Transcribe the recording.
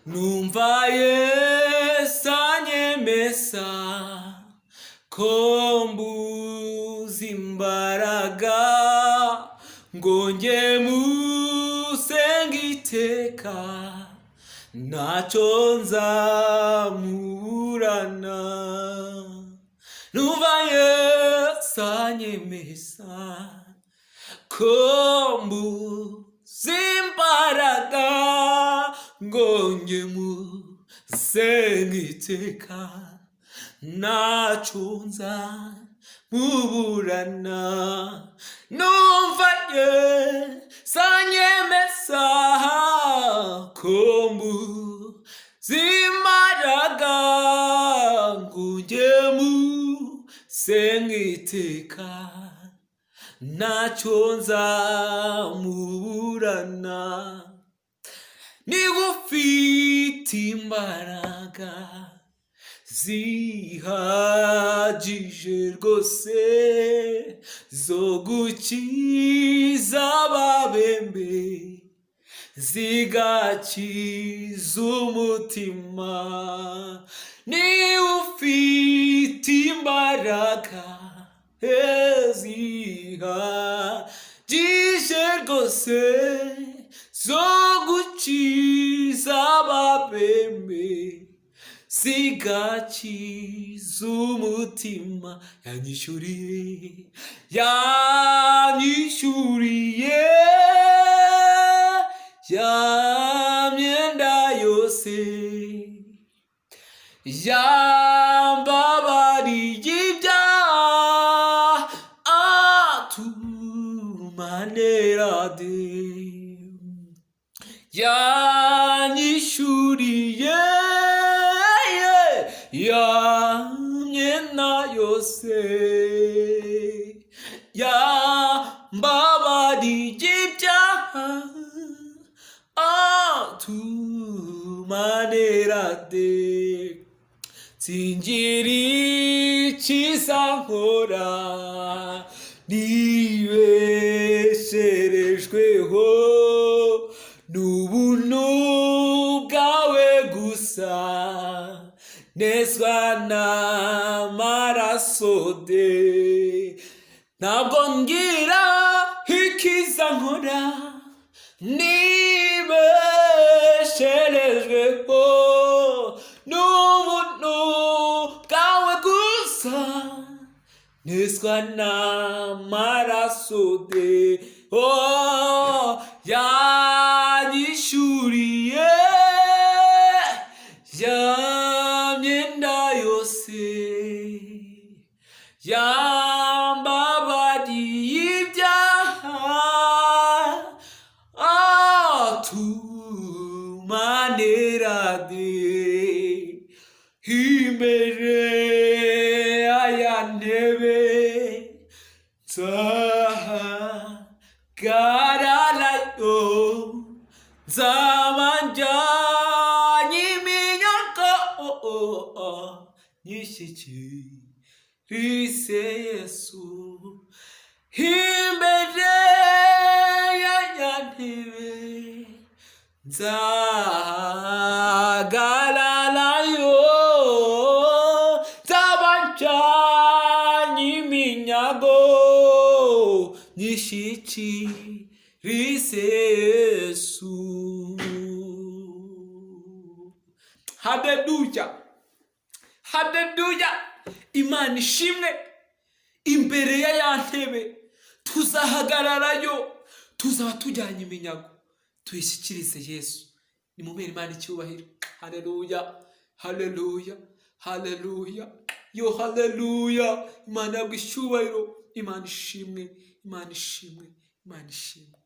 numva Yesu anyemeza ko mbuze imbaraga ngo njye musenga iteka ntacyo nzamuburana. Numva Yesu anyemeza ko mbuze imbaraga ngo njye musenga iteka ntacyo nzamuburana. Numva Yesu anyemeza ko mbuze imbaraga ngo njye musenga iteka ntacyo nzamuburana. Niba ufite imbaraga zihagije rwose zo gukiza ababembe zigakiza umutima, niba ufite imbaraga zihagije rwose zo gukiza ababembe zigakiza umutima, yanyishyuriye ya myenda yose, yambabariye ibyaha atuma ntera de, yanyishyuriye ya myenda yose, yambabariye ibyaha atuma ntera de. Singira icyiza nkora nibesherejweho n'ubuntu bwawe gusa, nezwa n'amaraso de. Ntabwo ngira icyiza nkora nibesherejweho n'ubuntu bwawe gusa, nezwa n'amaraso de. Oh, yanyishyuriye ya myenda yose, yambabariye ibyaha atuma ntera de. Imbere y'aya ntebe nzahagararayo, nzaba njyanye iminyago nyishyikirize Yesu. Imbere y'aya ntebe nzahagararayo, nzaba njyanye iminyago nyishyikirize Yesu. Haleluya, haleluya. Imana ishimwe. Imbere ya ntebe tuzahagararayo, tuzaba tujyanye iminyago tuyishyikirize Yesu. Nimumere Imana icyubahiro. Haleluya, haleluya, haleluya, yo haleluya. Imana yabwe icyubahiro. Imana ishimwe, Imana ishimwe, Imana ishimwe.